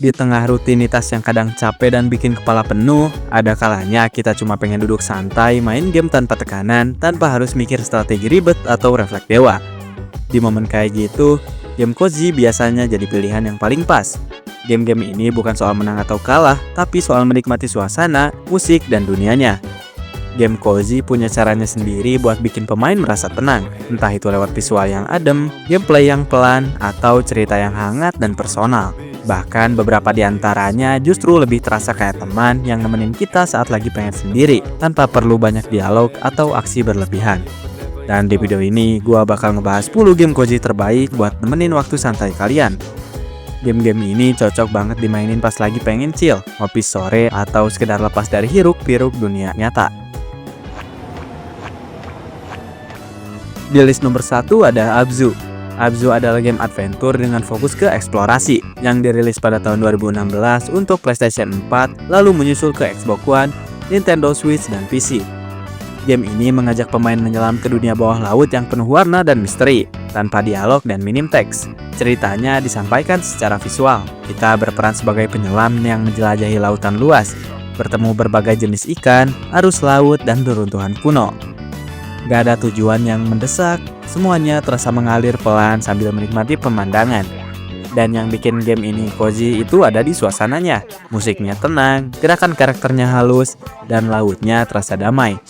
Di tengah rutinitas yang kadang capek dan bikin kepala penuh, ada kalanya kita cuma pengen duduk santai, main game tanpa tekanan, tanpa harus mikir strategi ribet atau refleks dewa. Di momen kayak gitu, game cozy biasanya jadi pilihan yang paling pas. Game-game ini bukan soal menang atau kalah, tapi soal menikmati suasana, musik, dan dunianya. Game cozy punya caranya sendiri buat bikin pemain merasa tenang, entah itu lewat visual yang adem, gameplay yang pelan, atau cerita yang hangat dan personal. Bahkan beberapa di antaranya justru lebih terasa kayak teman yang nemenin kita saat lagi pengen sendiri, tanpa perlu banyak dialog atau aksi berlebihan. Dan di video ini, gua bakal ngebahas 10 game cozy terbaik buat nemenin waktu santai kalian. Game-game ini cocok banget dimainin pas lagi pengen chill, ngopi sore, atau sekedar lepas dari hiruk-pikuk dunia nyata. Di list nomor 1 ada Abzu. Abzu adalah game adventure dengan fokus ke eksplorasi yang dirilis pada tahun 2016 untuk PlayStation 4, lalu menyusul ke Xbox One, Nintendo Switch, dan PC. Game ini mengajak pemain menyelam ke dunia bawah laut yang penuh warna dan misteri, tanpa dialog dan minim teks. Ceritanya disampaikan secara visual. Kita berperan sebagai penyelam yang menjelajahi lautan luas, bertemu berbagai jenis ikan, arus laut, dan reruntuhan kuno. Gak ada tujuan yang mendesak, semuanya terasa mengalir pelan sambil menikmati pemandangan. Dan yang bikin game ini cozy itu ada di suasananya. Musiknya tenang, gerakan karakternya halus, dan lautnya terasa damai.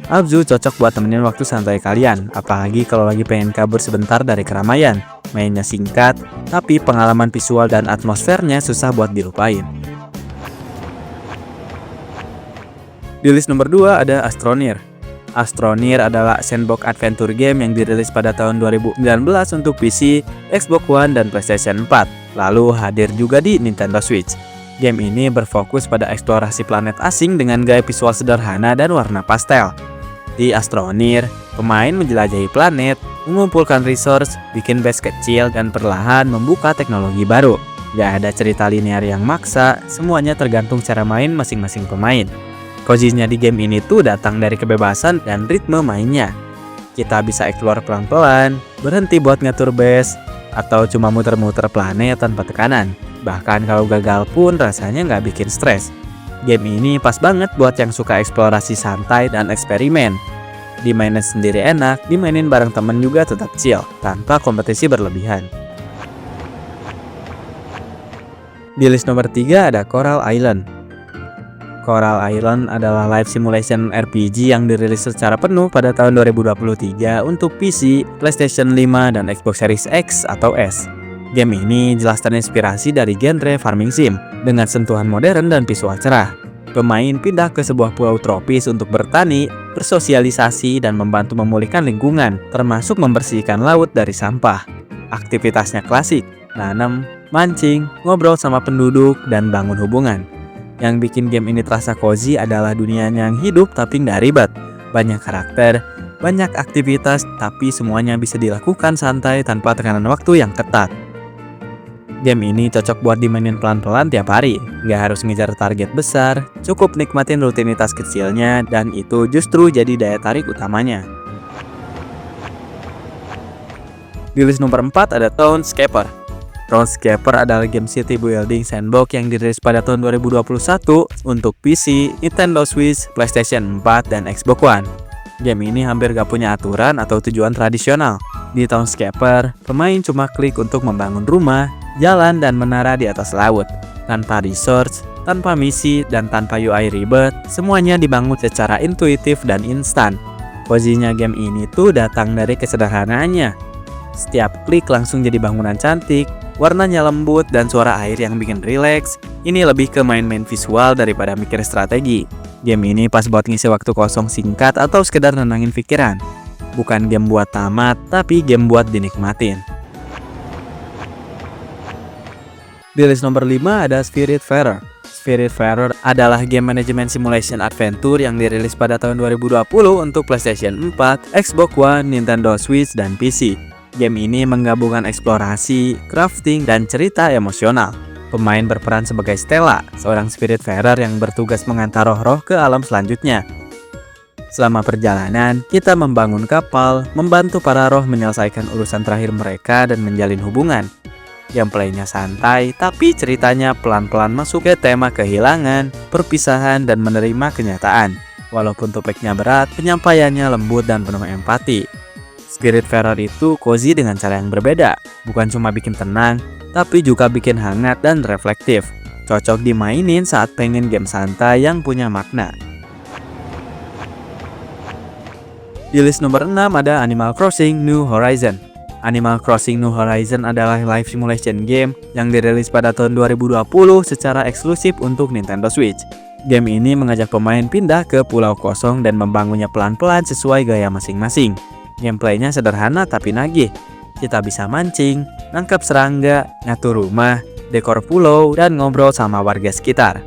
Abzu cocok buat temenin waktu santai kalian, apalagi kalau lagi pengen kabur sebentar dari keramaian. Mainnya singkat, tapi pengalaman visual dan atmosfernya susah buat dilupain. Di list nomor 2 ada Astroneer. Astroneer adalah sandbox adventure game yang dirilis pada tahun 2019 untuk PC, Xbox One, dan PlayStation 4, lalu hadir juga di Nintendo Switch. Game ini berfokus pada eksplorasi planet asing dengan gaya visual sederhana dan warna pastel. Di Astroneer, pemain menjelajahi planet, mengumpulkan resource, bikin base kecil, dan perlahan membuka teknologi baru. Gak ada cerita linear yang maksa, semuanya tergantung cara main masing-masing pemain. Cozy-nya di game ini tuh datang dari kebebasan dan ritme mainnya. Kita bisa explore pelan-pelan, berhenti buat ngatur base, atau cuma muter-muter planet tanpa tekanan. Bahkan kalau gagal pun rasanya nggak bikin stres. Game ini pas banget buat yang suka eksplorasi santai dan eksperimen. Dimainin sendiri enak, dimainin bareng temen juga tetap chill, tanpa kompetisi berlebihan. Di list nomor 3 ada Coral Island. Coral Island adalah live simulation RPG yang dirilis secara penuh pada tahun 2023 untuk PC, PlayStation 5, dan Xbox Series X atau S. Game ini jelas terinspirasi dari genre farming sim dengan sentuhan modern dan visual cerah. Pemain pindah ke sebuah pulau tropis untuk bertani, bersosialisasi, dan membantu memulihkan lingkungan, termasuk membersihkan laut dari sampah. Aktivitasnya klasik, nanam, mancing, ngobrol sama penduduk, dan bangun hubungan. Yang bikin game ini terasa cozy adalah dunianya yang hidup tapi nggak ribet. Banyak karakter, banyak aktivitas, tapi semuanya bisa dilakukan santai tanpa tekanan waktu yang ketat. Game ini cocok buat dimainin pelan-pelan tiap hari. Nggak harus ngejar target besar, cukup nikmatin rutinitas kecilnya, dan itu justru jadi daya tarik utamanya. Di list nomor 4 ada Townscaper. Townscaper adalah game city building sandbox yang dirilis pada tahun 2021 untuk PC, Nintendo Switch, PlayStation 4, dan Xbox One. Game ini hampir gak punya aturan atau tujuan tradisional. Di Townscaper, pemain cuma klik untuk membangun rumah, jalan, dan menara di atas laut. Tanpa research, tanpa misi, dan tanpa UI ribet, semuanya dibangun secara intuitif dan instan. Cozy-nya game ini tuh datang dari kesederhanaannya. Setiap klik langsung jadi bangunan cantik, warnanya lembut, dan suara air yang bikin rileks. Ini lebih ke main-main visual daripada mikir strategi. Game ini pas buat ngisi waktu kosong singkat atau sekedar nenangin pikiran. Bukan game buat tamat, tapi game buat dinikmatin. Di list nomor 5 ada Spiritfarer. Spiritfarer adalah game management simulation adventure yang dirilis pada tahun 2020 untuk PlayStation 4, Xbox One, Nintendo Switch, dan PC. Game ini menggabungkan eksplorasi, crafting, dan cerita emosional. Pemain berperan sebagai Stella, seorang Spiritfarer yang bertugas mengantar roh-roh ke alam selanjutnya. Selama perjalanan, kita membangun kapal, membantu para roh menyelesaikan urusan terakhir mereka, dan menjalin hubungan. Gameplaynya santai, tapi ceritanya pelan-pelan masuk ke tema kehilangan, perpisahan, dan menerima kenyataan. Walaupun topiknya berat, penyampaiannya lembut dan penuh empati. Spiritfarer itu cozy dengan cara yang berbeda, bukan cuma bikin tenang, tapi juga bikin hangat dan reflektif. Cocok dimainin saat pengen game santai yang punya makna. Di list nomor 6 ada Animal Crossing New Horizon. Animal Crossing New Horizon adalah live simulation game yang dirilis pada tahun 2020 secara eksklusif untuk Nintendo Switch. Game ini mengajak pemain pindah ke pulau kosong dan membangunnya pelan-pelan sesuai gaya masing-masing. Gameplaynya sederhana tapi nagih. Kita bisa mancing, nangkap serangga, ngatur rumah, dekor pulau, dan ngobrol sama warga sekitar.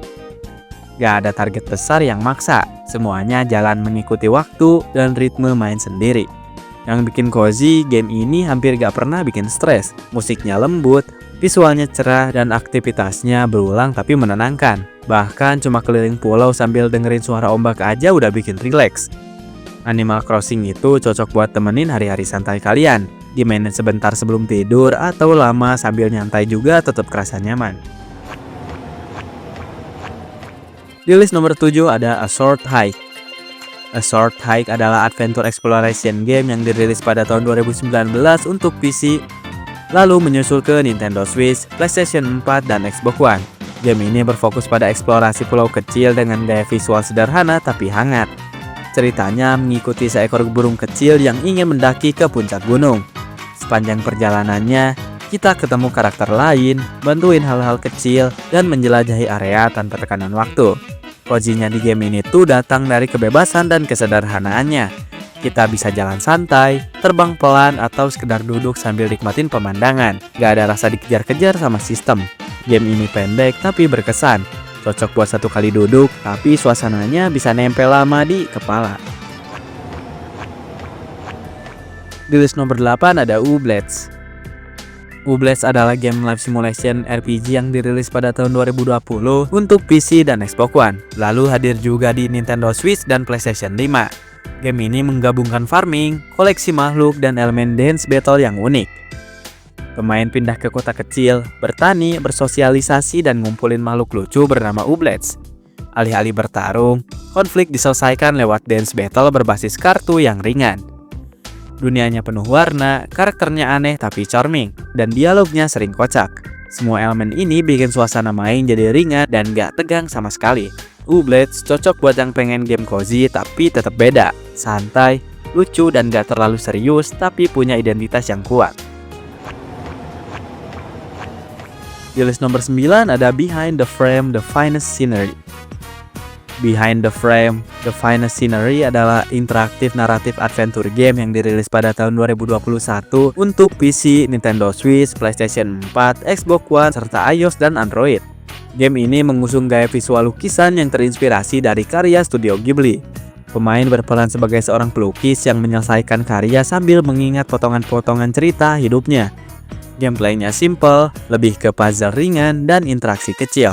Gak ada target besar yang maksa, semuanya jalan mengikuti waktu dan ritme main sendiri. Yang bikin cozy, game ini hampir gak pernah bikin stres. Musiknya lembut, visualnya cerah, dan aktivitasnya berulang tapi menenangkan. Bahkan cuma keliling pulau sambil dengerin suara ombak aja udah bikin rileks. Animal Crossing itu cocok buat temenin hari-hari santai kalian. Dimainin sebentar sebelum tidur atau lama sambil nyantai juga tetap kerasa nyaman. Di list nomor 7 ada A Short Hike. A Short Hike adalah adventure exploration game yang dirilis pada tahun 2019 untuk PC, lalu menyusul ke Nintendo Switch, PlayStation 4, dan Xbox One. Game ini berfokus pada eksplorasi pulau kecil dengan gaya visual sederhana tapi hangat. Ceritanya mengikuti seekor burung kecil yang ingin mendaki ke puncak gunung. Sepanjang perjalanannya, kita ketemu karakter lain, bantuin hal-hal kecil, dan menjelajahi area tanpa tekanan waktu. Cozy-nya di game ini tuh datang dari kebebasan dan kesederhanaannya. Kita bisa jalan santai, terbang pelan, atau sekedar duduk sambil nikmatin pemandangan. Gak ada rasa dikejar-kejar sama sistem. Game ini pendek tapi berkesan. Cocok buat satu kali duduk, tapi suasananya bisa nempel lama di kepala. Di list nomor 8 ada Ooblets. Ooblets adalah game live simulation RPG yang dirilis pada tahun 2020 untuk PC dan Xbox One, lalu hadir juga di Nintendo Switch dan PlayStation 5. Game ini menggabungkan farming, koleksi makhluk, dan elemen dance battle yang unik. Pemain pindah ke kota kecil, bertani, bersosialisasi, dan ngumpulin makhluk lucu bernama Ooblets. Alih-alih bertarung, konflik diselesaikan lewat dance battle berbasis kartu yang ringan. Dunianya penuh warna, karakternya aneh tapi charming, dan dialognya sering kocak. Semua elemen ini bikin suasana main jadi ringan dan gak tegang sama sekali. Ooblets cocok buat yang pengen game cozy tapi tetap beda, santai, lucu, dan gak terlalu serius tapi punya identitas yang kuat. Di list nomor 9 ada Behind the Frame, The Finest Scenery. Behind the Frame, The Finest Scenery adalah interaktif naratif adventure game yang dirilis pada tahun 2021 untuk PC, Nintendo Switch, PlayStation 4, Xbox One, serta iOS dan Android. Game ini mengusung gaya visual lukisan yang terinspirasi dari karya studio Ghibli. Pemain berperan sebagai seorang pelukis yang menyelesaikan karya sambil mengingat potongan-potongan cerita hidupnya. Gameplaynya simple, lebih ke puzzle ringan dan interaksi kecil.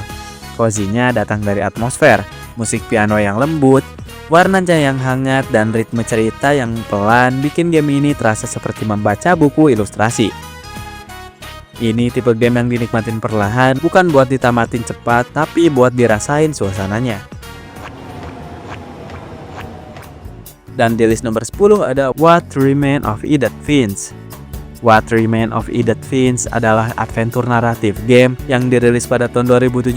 Cozy-nya datang dari atmosfer, musik piano yang lembut, warna yang hangat, dan ritme cerita yang pelan bikin game ini terasa seperti membaca buku ilustrasi. Ini tipe game yang dinikmatin perlahan, bukan buat ditamatin cepat, tapi buat dirasain suasananya. Dan di list nomor 10 ada What Remains of Edith Finch. What Remains of Edith Finch adalah adventure naratif game yang dirilis pada tahun 2017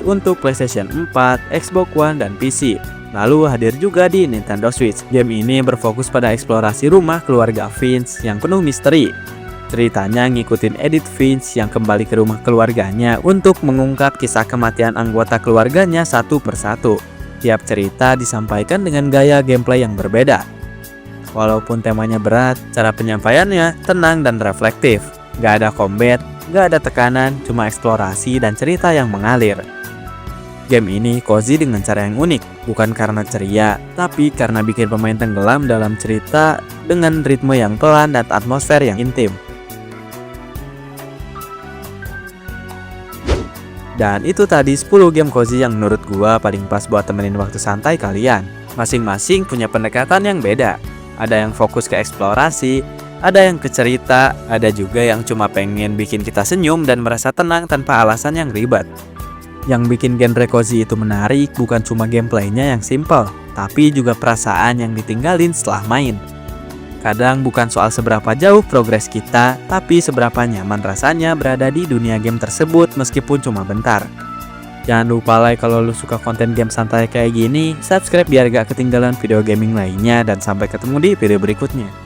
untuk PlayStation 4, Xbox One, dan PC. Lalu hadir juga di Nintendo Switch. Game ini berfokus pada eksplorasi rumah keluarga Finch yang penuh misteri. Ceritanya ngikutin Edith Finch yang kembali ke rumah keluarganya untuk mengungkap kisah kematian anggota keluarganya satu persatu. Tiap cerita disampaikan dengan gaya gameplay yang berbeda. Walaupun temanya berat, cara penyampaiannya tenang dan reflektif. Gak ada combat, gak ada tekanan, cuma eksplorasi dan cerita yang mengalir. Game ini cozy dengan cara yang unik, bukan karena ceria, tapi karena bikin pemain tenggelam dalam cerita dengan ritme yang pelan dan atmosfer yang intim. Dan itu tadi 10 game cozy yang menurut gua paling pas buat temenin waktu santai kalian. Masing-masing punya pendekatan yang beda. Ada yang fokus ke eksplorasi, Ada yang ke cerita, ada juga yang cuma pengen bikin kita senyum dan merasa tenang tanpa alasan yang ribet. Yang bikin genre cozy itu menarik bukan cuma gameplaynya yang simple, tapi juga perasaan yang ditinggalin setelah main. Kadang bukan soal seberapa jauh progres kita, tapi seberapa nyaman rasanya berada di dunia game tersebut meskipun cuma bentar. Jangan lupa like kalau lu suka konten game santai kayak gini, subscribe biar gak ketinggalan video gaming lainnya, dan sampai ketemu di video berikutnya.